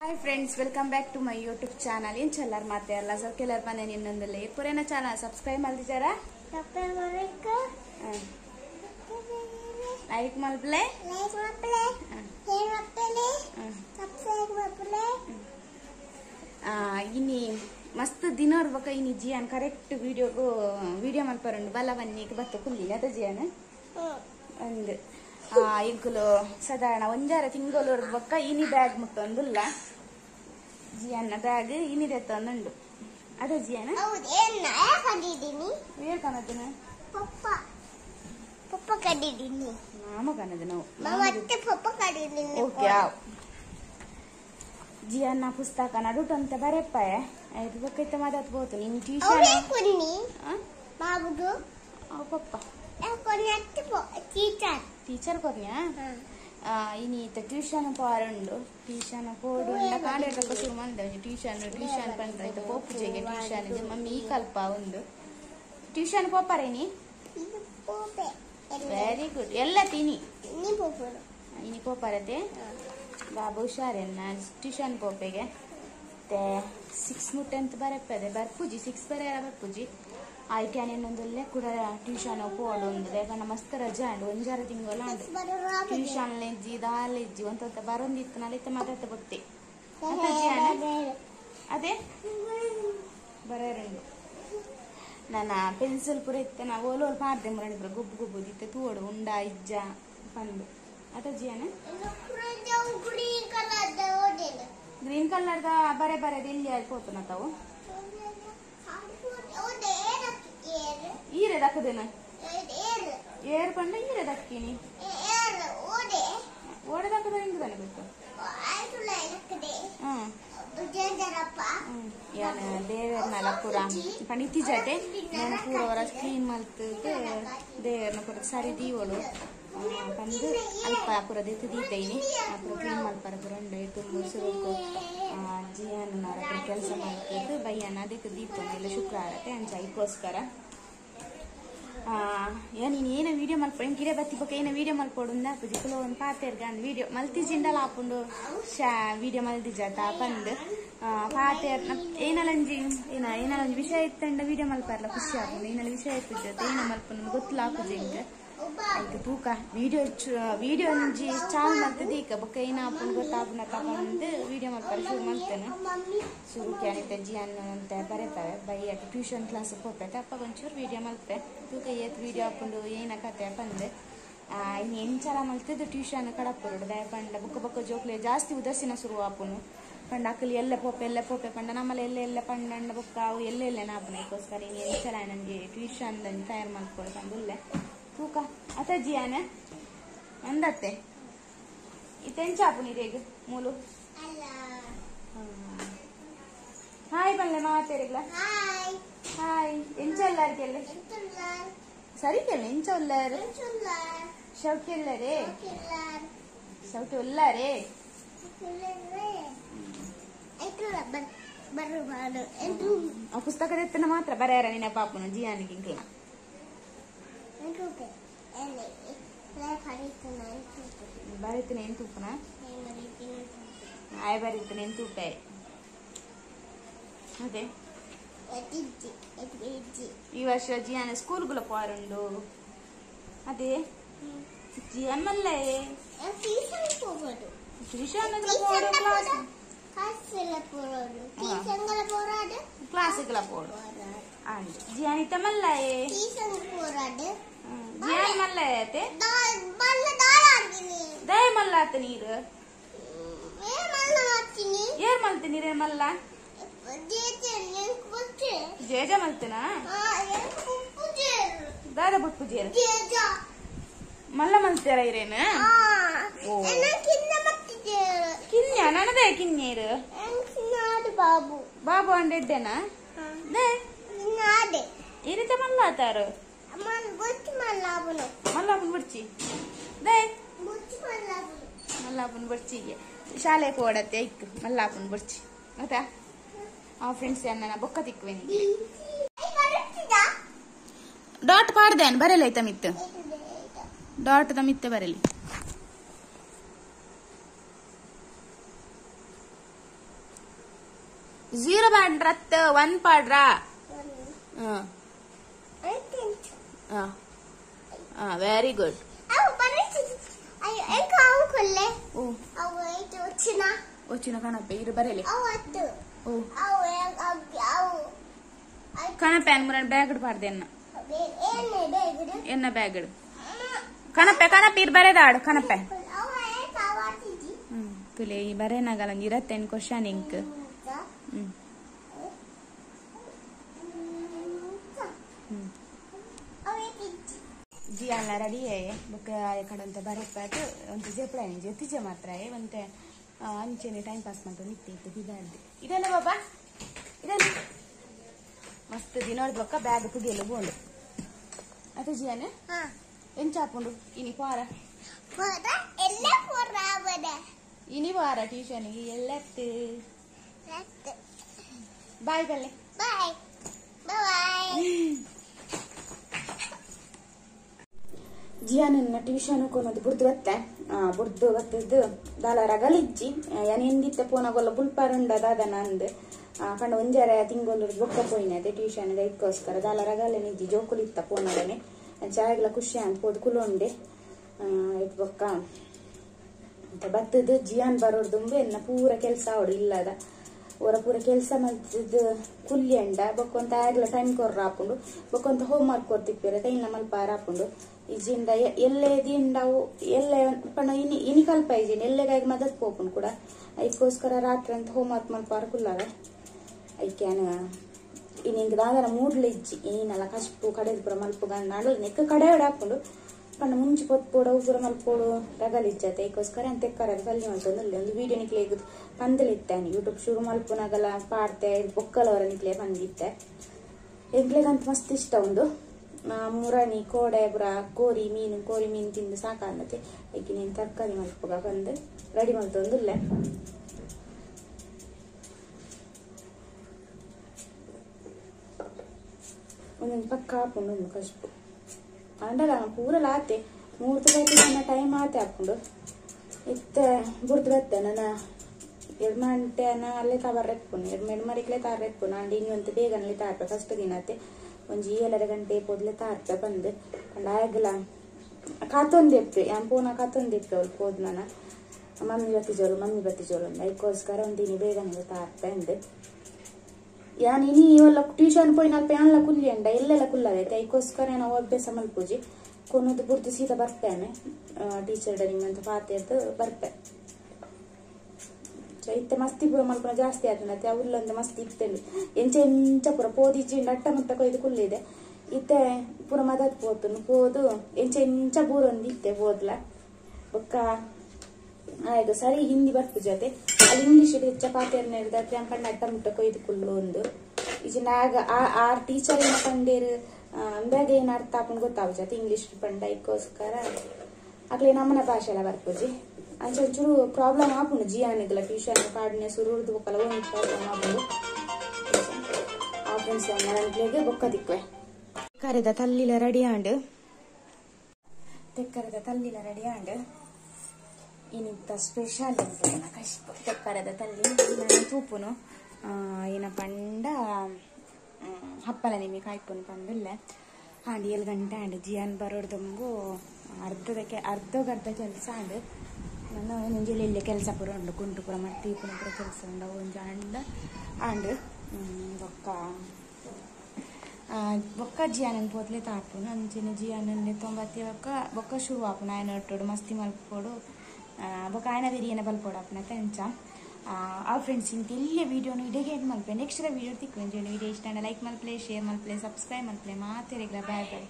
hi friends welcome back to my YouTube channel ಏನು ಚಲ್ಲರ್ ಮಾತೆ ಅಲ್ಲ ಸ್ವಲ್ಪ ಕೆಲರ್ ಮನೆ ನಿನ್ನೊಂದಲ್ಲ ಪುರೇನ ಚಾನಲ್ ಸಬ್ಸ್ಕ್ರೈಬ್ ಮಾಡ್ತಿದ್ದಾರಾ ಲೈಕ್ ಮಾಡ್ಪ್ಲೆ इनी मस्त दिन बक इन जियान करेक्ट वीडियो मल्परुंड बलवन्नी बत्त कुल्ली अद जियान ಒಂದು ಎಂಕುಲು ಸಾಧಾರಣ ಒಂಜಾರ ತಿಂಗಳು ಬಕ್ಕ ಇನಿ ಬ್ಯಾಗ್ ಮುಟ್ಟೊಂದುಲ್ಲ ಜಿಯನ್ನ ಬ್ಯಾಗ್ ಇನಿ ದೆತ್ತೊಂದುಂಡು ಅದ ಜಿಯನ ಏರ್ ಕನದನ ಪಪ್ಪ ಪಪ್ಪ ಕಡಿದಿನಿ ಮಾಮ ಕನದ ನಾವು ಮತ್ತೆ ಪಪ್ಪ ಕಡಿದಿನಿ ಓಕೆ ಜಿಯನ್ನ ಪುಸ್ತಕ ನಡುಟಂತ ಬರೆಪ್ಪಾಯ ಐದು ಬಕ್ಕೈತ ಮಾತಾತ್ ಬೋದು ನಿನ್ ಟ್ಯೂಷನ್ ಕುನ್ನಿ ಬಾಬುದು ಪಪ್ಪ टीचर कोर्निया इनी ट्यूशन पारुंडु ट्यूशन कोडु कांडे शुरू मंदे ट्यूशन ट्यूशन पंद्र पोपुजेगे ट्यूशन मम्मी कल्प उंडु ट्यूशन पोपरेनी वेरी गुड एल्ल तिनी इनी पोपरते बाबू हुषारेन्न ट्यूशन पोपेगे 6 मुट्टे ಅಂತ ಬರಪ್ಪದೆ ಬರ್ಪುಜಿ 6 ಬರೆಯರ ಬರ್ಪುಜಿ ಆಯ್ಕೆ ಇನ್ನೊಂದಲ್ಲೇ ಕೂಡ ಟ್ಯೂಷನ್ ಪೋಡು ಅಂದ್ರೆ ಯಾಕಂದ್ರೆ ಮಸ್ತ್ ರಜಾ ಅಂಡ್ ಒಂಜಾರ ತಿಂಗಳ ಟ್ಯೂಷನ್ ಲೆಜ್ಜಿ ದಾಲೆಜ್ಜಿ ಅಂತ ಬರೋಂದಿತ್ತು ನಾಳಿತ್ತ ಮಾತಾಡ್ತಾ ಬತ್ತೆ ಅದೇ ಬರೆಯರಂಡು ನನ್ನ ಪೆನ್ಸಿಲ್ ಪುರ ಇತ್ತ ನಾ ಓಲೋಲ್ ಪಾಡ್ದೆ ಮರಣಿಬ್ರು ಗುಬ್ಬು ಗುಬ್ಬುದಿತ್ತೆ ತೂಡು ಉಂಡ ಇಜ್ಜ ಪಂಡು ಅದ ಜಿಯಾನ ಗ್ರೀನ್ ಕಲರ್ ದ ಬರೆ ಬರೆದ ಎಲ್ಲಿ ಆಯ್ತು ತಾವು ಈರೆ ದಕ್ಕದೇನ ಏರ್ ಪಂಡ ಈರೆ ದಕ್ಕಿನಿ ಓಡೆ ದಕ್ಕದ ಹೆಂಗ್ ತಾನೆ ಗೊತ್ತು ಯಾನ ದೇವರನ್ನ ಪೂರ ಪಣಿತಿ ಜತೆ ನಾನು ಪೂರ ವರ ಕ್ಲೀನ್ ಮಲ್ತು ದೇವರನ್ನ ಪೂರ ಸರಿ ದೀವಳು ಬಂದು ಅಲ್ಪ ಪೂರ ದೆತ್ತು ದೀತೈನಿ ಪೂರ ಕ್ಲೀನ್ ಮಲ್ಪರ ಪೂರ ಉಂಡೆ ತುಂಬ ಸುರುಕು ಜಿಯನ್ನ ಕೆಲಸ ಮಾಡ್ತಿದ್ದು ಬಯ್ಯನ ಅದಕ್ಕೆ ದೀಪನೆಲ್ಲ ಶುಕ್ರವಾರಕ್ಕೆ ಅಂಚ ಇದಕ್ಕೋಸ್ಕರ ನೀನು ಏನ ವಿಡಿಯೋ ಮಲ್ಪೊ ಗಿಡ ಬತ್ತಿ ಪಕ್ಕ ಏನ ವಿಡಿಯೋ ಮಲ್ಪೊಡುಂದ ಪುಜಿ ಕುಲೋ ಒಂದು ಪಾತೆರ್ಗ ವಿಡಿಯೋ ಮಲ್ತಿಜಿಂಡಲ ಹಾಕೊಂಡು ವಿಡಿಯೋ ಮಲ್ತಿಜಾತ ಪಂದು ಪಾತೆರ್ ಏನಲ್ಲಂಜಿ ಏನಲ್ಲೊಂದು ವಿಷಯ ಇತ್ತಂಡ ವಿಡಿಯೋ ಮಲ್ಪಾರಲ್ಲ ಖುಷಿ ಹಾಕೊಂಡು ಏನೆಲ್ಲ ವಿಷಯ ಇತ್ತಿದ್ದ ಏನ ಮಲ್ಪೊಂದು ಗೊತ್ತಿಲ್ಲ ಹಾಕುದು ಹಿಂಗೆ ಆಯ್ತು ತೂಕ ವಿಡಿಯೋ ಒಂಜಿ ಚಾಲ್ ಮಲ್ತದೆ ಈಗ ಬೊಕ್ಕ ಏನ ಹಾಕೊಂಡು ಗೊತ್ತಾಪುನ ತಗೊಂಡು ವಿಡಿಯೋ ಮಲ್ಪಾರ ಶುರು ಮಾಡ್ತೇನೆ ಶುರು ಕ್ಯಾನಿತ ಜಿ ಅನ್ನೋಂತ ಬರೀತಾರೆ ಬೈಯಕ್ಕೆ ಟ್ಯೂಷನ್ ಕ್ಲಾಸ್ ಹೋಗ್ತೈತೆ ಅಪ್ಪ ಒಂಚೂರು ವಿಡಿಯೋ ಮಲ್ತೆ ತೂಕ ಏತ್ ವಿಡಿಯೋ ಹಾಕೊಂಡು ಏನ ಕತೆ ಬಂದೆ ಇನ್ನು ಎಂಚಲ ಮಲ್ತಿದ್ದು ಟ್ಯೂಷನ್ ಕಡಪುರುಡು ದಯ ಪಂಡ ಬೊಕ್ಕ ಬೊಕ್ಕ ಜೋಕ್ಲೆ ಜಾಸ್ತಿ ಉದರ್ಸಿನ ಶುರು ಹಾಪುನು ಪಂಡ ಅಕ್ಕಲಿ ಎಲ್ಲ ಪೋಪೆ ಪಂಡ ನಮ್ಮಲ್ಲಿ ಎಲ್ಲ ಪಂಡ ಬೊಕ್ಕ ಅವು ಎಲ್ಲೆಲ್ಲ ನಾಪುನ ಇದಕ್ಕೋಸ್ಕರ ಇನ್ನು ಎಂಚಲ ನನಗೆ ಟ್ಯೂಷನ್ ತಯಾರು ಮಾಡ್ಕೊಳ್ಳಿ ಬಂದುಲ್ಲೆ ತೂಕ ಅತ ಜಿಯಾನ ಅಂದತ್ತೆ ಇತ್ತೆಂಚಾಪು ನೀರೇಗ ಮೂಲು ಹಾಯ್ ಬಲ್ಲೆ ಮಾತೇರಿಗ್ಲ ಹಾಯ್ ಎಂಚಲ್ಲಾರ್ಗೆಲ್ಲ ಸರಿ ಕೇಳ ಎಂಚ ಉಲ್ಲಾರು ಶೌಕ್ಯ ಇಲ್ಲರೇ ಶೌಕ್ಯ ಉಲ್ಲಾರೇ ಆ ಪುಸ್ತಕದ ಎತ್ತನ ಮಾತ್ರ ಬರೆಯಾರ ನಿನ್ನ ಪಾಪನು ಜಿಯಾನಿಗೆ ಇಂಕ್ಲ ಬರೀತೀನಿ ಏನು ತೂಪನ ಆಯ್ ಬರೀತೀನಿ ಏನು ತೂಪ ಅದೇ ಈ ವರ್ಷ ಜಿಯಾನ ಸ್ಕೂಲ್ಗಳ ಪಾರುಂಡು ಅದೇ ಜಿಯಮ್ಮಲ್ಲೇ ಕ್ಲಾಸ್ಗಳ ಪೋಡು ಜಿಯಾನಿತ ಮಲ್ಲೇ ಜಿಯಾನ್ ಮಲ್ಲ ಐತೆ ದಯ ಮಲ್ಲ ಆತ ನೀರು ಏರ್ ಮಲ್ತೀನಿ ರೇ ಮಲ್ಲ ಜೇಜ ಮಲ್ತನ ದಾದ ಬುಟ್ಟು ಜೇರ ಮಲ್ಲ ಮಲ್ತಾರ ಇರೇನ ಕಿನ್ಯ ನನದೇ ಕಿನ್ಯರು ಬಾಬು ಬಾಬು ಅಂಡೆದ್ದೇನಾ ಈ ರೀತಿ ಮಲ್ಲ ಆತಾರು ಮಲ್ಲಾಪುನ್ ಬಿಡ್ಚಿ ದೇ ಮಲ್ಲಾಪುನ್ ಬಿಡ್ಚಿಗೆ ಶಾಲೆ ಕೊಡತ್ತೆ ಇತ್ತು ಮಲ್ಲಾಪುನ್ ಬಿಡ್ಚಿ ಆಯ್ತಾ ಆ ಫ್ರೆಂಡ್ಸ್ ಅನ್ನ ಬೊಕ್ಕ ತಿಕ್ಕುವೆನಿ ಡಾಟ್ ಪಾಡ್ದೇನ್ ಬರಲ್ಲ ಆಯ್ತಾ ಮಿತ್ತು ಡಾಟ್ ದ ಮಿತ್ತೆ ಬರಲಿ 0 ಪಾಡ್ರತ್ 1 ಪಾಡ್ರ ವೆರಿ ಗುಡ್ వచ్చిన కనపే ఇరు బరేలే కనపే మురన్ బ్యాగ్ పాడదే ఎన్న బ్యాగ్ కనపే కనపే ఇరు బరేదాడు కనపే ತುಲೆ ಈ ಬರೇನಾಗಲ್ಲ ಇರತ್ತೇನು ಕ್ವಶನ್ ಇಂಕ್ ಜಿ ಅಲ್ಲ ರೆಡಿ ಬುಕ್ ಕಡೆ ಬರಪ್ಪ ಒಂದು ಜೆಪ್ಲಾನಿ ಜೊತಿಜೆ ಮಾತ್ರ ಒಂತೆ ಅಂಚೆನೆ ಟೈಮ್ ಪಾಸ್ ಮಾಡ್ಕೊಂಡು ನಿಂತಿತ್ತು ಬಿದ್ದಾಡ್ದು ಇದೆಲ್ಲ ಬಾಬಾ ಇದೆಲ್ಲ ಮಸ್ತ್ ದಿನೋಡ್ ಬೊಕ್ಕ ಬ್ಯಾಗ್ ಪುಡಿಯಲ್ಲ ಬೋಂಡು ಅತ ಜಿಯಾನೆ ಎಂಚಾಪುಂಡು ಇನಿ ಪಾರ ಇನಿ ಪಾರ ಟ್ಯೂಷನ್ಗೆ ಎಲ್ಲತ್ತು ಬಾಯ್ ಬಲ್ಲೆ ಬಾಯ್ ಜಿಯಾನನ್ನ ಟ್ಯೂಷನ್ ಕೊನದು ಬುರ್ದು ಬತ್ತದ್ದು ದಾಲ ರಗಲಿಜ್ಜಿ ಎಂದಿತ್ತ ಪೋನಗೊಲ್ಲ ಬುಲ್ಪಾರುಂಡ ದಾದನ ಅಂದ್ ಕಂಡ ಒಂಜಾರ ತಿಂಗಳು ಬೊಕ್ಕ ಪೋಯಿನ ಅದೇ ಟ್ಯೂಷನ್ ಇದಕ್ಕೋಸ್ಕರ ದಾಲ ರಗಲೆ ನಿಜ್ಜಿ ಜೋಕುಲಿತ್ತ ಪೋನಡನೆ ಜಾಗಲ ಖುಷಿ ಅಂತ ಪೋದು ಕುಲೊಂಡೆ ಇಟ್ ಬೊಕ್ಕ ಬತ್ತದು ಜಿಯಾನ್ ಬರೋರ್ದುಂಬೆ ಎನ್ನ ಪೂರ ಕೆಲಸ ಅವಡು ಇಲ್ಲದ ಅವರ ಪೂರ ಕೆಲಸ ಮಲ್ತಿದ್ದು ಕುಲ್ಲಿ ಅಂಡ ಬೊಕ್ಕೊಂತ ಆಗ್ಲ ಟೈಮ್ ಕೊರ್ರ ಹಾಕೊಂಡು ಬೊಕ್ಕೊಂತ ಹೋಮ್ ವರ್ಕ್ ಕೊರ್ತಿಪ್ಪೇರೆ ಟೈಮ್ನ ಮಲ್ಪಾರ ಹಾಕೊಂಡು ಇಜಿಂದ ಎಲ್ಲೇ ದಿಂಡವು ಎಲ್ಲೇ ಪಣ ಇನಿ ಕಲ್ಪ ಇಜಿನ್ ಎಲ್ಲೆಗಾಗಿ ಮದತ್ ಪೋಪುನ್ ಕೂಡ ಅದಕ್ಕೋಸ್ಕರ ರಾತ್ರಿ ಅಂತ ಹೋಮ್ ವರ್ಕ್ ಮಲ್ಪಾರ ಕುಲ್ಲಾಗ ಐಕ್ಯಾನ ಇನ್ನಿಂಗ್ ದಾದನ ಮೂಡ್ಲ ಇಜ್ಜಿ ಏನಲ್ಲ ಕಷ್ಟು ಕಡೆದು ಪುರ ಮಲ್ಪು ಗಂಡ ನೆಕ್ಕ ಕಡೆ ಹಾಕೊಂಡು ಪಂಡ ಮುಂಚೆ ಪೊತ್ಪೋಡು ಪೂರ ಮಲ್ಪೋಡು ರಗಲಿಜ್ಜತೆ ಅದಕ್ಕೋಸ್ಕರ ಅಂತ ತೆಕ್ಕರದ ಕಲ್ಲಿ ಮಲ್ತೊಂದು ಒಂದು ವೀಡಿಯೋ ನಿಕ್ಲೆ ಪಂದಲಿತ್ತಾನೆ ಯೂಟ್ಯೂಬ್ ಶುರು ಮಲ್ಪುನಾಗಲ್ಲ ಪಾಡ್ತೆ ಬೊಕ್ಕಲವರ ನಿಕ್ಲೆ ಬಂದಿತ್ತೆ ಎಂಕ್ಲೆಗಂತ ಮಸ್ತ್ ಇಷ್ಟ ಒಂದು ಮುರಣಿ ಕೋಡೆ ಪುರ ಕೋರಿ ಮೀನು ತಿಂದು ಸಾಕಾಗತ್ತೆ ಈಗ ನೀನು ತರಕಾರಿ ಮಲ್ಪುಗ ಬಂದು ರೆಡಿ ಮಲ್ತೊಂದುಲ್ಲ ಒಂದೊಂದು ಪಕ್ಕ ಹಾಕೊಂಡು ಒಂದು ಕಷ್ಟು ಅಂಡಲ ಪೂರ ಲಾತೆ 3 ಟೈಮ್ ಆತೆ ಹಾಕೊಂಡು ಇತ್ತ ಬುರ್ದು ಬತ್ತೆ ನನ್ನ 2 ಗಂಟೆನ ಅಲ್ಲೇ ತವರ್ರೆತ್ಪುನು 2 ಮರಿಕ್ಲೆ ತಾರ್ರೆತ್ಪುನು ಅಂಡ್ ಇನ್ನೊಂದು ಬೇಗನಲ್ಲಿ ತಾರ್ಪೆ ಫಸ್ಟ್ ದಿನತ್ತೆ ಒಂಜಿ 7 ಗಂಟೆ ಪೋದ್ಲೆ ತಾರ್ಪೆ ಬಂದು ಅಂಡ್ ಆಗಲ ಕಾತೊಂದೆಪ್ಪೆ ಪೋನ ಕಾತೊಂದೆಪ್ಪೆ ಅವ್ರು ಪೋದ್ ನನ್ನ ಮಮ್ಮಿ ಬತ್ತಿಜೋಳು ಅದಕ್ಕೋಸ್ಕರ ಒಂದಿನಿ ಬೇಗನೆ ತಾರ್ಪೆ ಅಂದು ಯಾನ್ ಇನಿ ಇವಲ್ಲ ಟ್ಯೂಷನ್ ಪೋಯಿನಲ್ಪ ಯಾನ್ಲ ಕುಲ್ಲಿ ಅಂಡ ಎಲ್ಲೆಲ್ಲ ಕುಲ್ಲದೈತೆ ಅದಕ್ಕೋಸ್ಕರ ನಾವು ಅಭ್ಯಾಸ ಮಲ್ಪುಜಿ ಕೊನದು ಬುರ್ದು ಸೀದಾ ಬರ್ತೇನೆ ಟೀಚರ್ ಡೈನಿಂಗ್ ಅಂತ ಪಾತೆದ್ದು ಬರ್ಪೆ ಇತ್ತೆ ಮಸ್ತಿ ಪೂರ ಮಲ್ಪನ ಜಾಸ್ತಿ ಆತನತ್ತೆ ಅವಲ್ಲೊಂದು ಮಸ್ತಿ ಇತ್ತೇಳಿ ಎಂಚ ಪೂರ ಪೋದಿಜ್ಜಿಂಡ ಅಟ್ಟ ಮುಟ್ಟ ಕೊಯ್ದು ಕುಲ್ಲಿದೆ ಇತ್ತೆ ಪೂರ ಮದತ್ ಪೋತುನು ಪೋದು ಎಂಚ ಬೂರೊಂದು ಇತ್ತೆ ಪೋದ್ಲ ಬೊಕ್ಕ ಆಯ್ತು ಸರಿ ಹಿಂದಿ ಬರ್ಪು ಜೊತೆ ಅಲ್ಲಿ ಇಂಗ್ಲೀಷ್ ಹೆಚ್ಚ ಪಾತೆರ್ನ ಹಿಡ್ದತ್ತೆ ಅಂಕಂಡು ಅಟ್ಟ ಮುಟ್ಟ ಕೊಯ್ದು ಕುಲ್ಲು ಒಂದು ಈಜಿನ ಆಗ ಆ ಟೀಚರ್ ಏನ ಪಂಡೇರು ಅಂದಾಗ ಏನು ಅರ್ಥ ಹಾಕೊಂಡು ಗೊತ್ತಾಗ ಜೊತೆ ಇಂಗ್ಲೀಷ್ ಪಂಡ ಇದಕ್ಕೋಸ್ಕರ ಆಗ್ಲೇ ನಮ್ಮನ ಭಾಷೆ ಎಲ್ಲ ಬರ್ಪುಜಿ ಅಂಚೂರು ಪ್ರಾಬ್ಲಮ್ ಆಪುಂಡು ಜಿಯಾನಿಗಲ ಟ್ಯೂಷನ್ ಪಾಡ್ನೆ ಸುರುರ್ದು ಬೊಕ್ಕಲ ಒಂದು ಪ್ರಾಬ್ಲಮ್ ಆಪುಂಡು ಆ ಫ್ರೆಂಡ್ಸ್ ನನ್ಗೆ ಬೊಕ್ಕ ತಿಕ್ವೆ ತೆಕ್ಕರದ ತಲ್ಲಿಲ ರೆಡಿ ಆಂಡ್ ಇನ್ನಿಂತ ಸ್ಪೆಷಲ್ ಉಂಟು ಕಷ್ಟ ತೆಕ್ಕರದ ತಲ್ಲಿ ನಾನು ತೂಪುನು ಏನ ಪಂಡ ಹಪ್ಪಲ ನಿಮಗೆ ಕಾಯ್ಪುನು ಪಂದಿಲ್ಲ ಹಾಂಡಿ 7 ಗಂಟೆ ಆಂಡ್ ಜಿಯಾನ್ ಬರೋಡ್ದಂಗು ಅರ್ಧ ಕೆಲಸ ಆಂಡ್ ನಾನು ಮುಂಜಾನೆ ಇಲ್ಲೇ ಕೆಲಸ ಪೂರ ಉಂಡು ಕುಂಟು ಪೂರ ಮತ್ತೆ ಪೂರ ಕೆಲಸ ಉಂಡು ಒಂಜ ಅಂಡ ಆಂಡ್ ಬೊಕ್ಕ ಜಿಯಾನನ್ ಪೋತ್ಲೆ ತಾಪುನು ಅಂಚಿನ ಜಿಯಾನನ್ನೇ ತೊಂಬತ್ತಿ ಬೊಕ್ಕ ಶುರು ಆಪುನ ఆయన ಒಟ್ಟೋಡು ಮಸ್ತಿ ಮಲ್ಪೋಡು ಬೊಕ್ಕ ఆయన ಬಿರಿಯಾನಿ ಬಲ್ಪೋಡು ಆಪುನ ತೆಂಚ ಆ ಫ್ರೆಂಡ್ಸ್ ಇಂತ ಇಲ್ಲೇ ವಿಡಿಯೋನು ಇಡಗೆ ಏನು ಮಲ್ಪೆ ನೆಕ್ಸ್ಟ್ ವಿಡಿಯೋ ತಿಕ್ಕು ವಿಡಿಯೋ ಇಷ್ಟ ಲೈಕ್ ಮಲ್ಪಲೆ ಶೇರ್ ಮಲ್ಪಲೆ ಸಬ್ಸ್ಕ್ರೈಬ್ ಮಲ್ಪಲೆ ಮಾತೇರಿಗ್ಲ ಬಾಯ್ ಬಾಯ್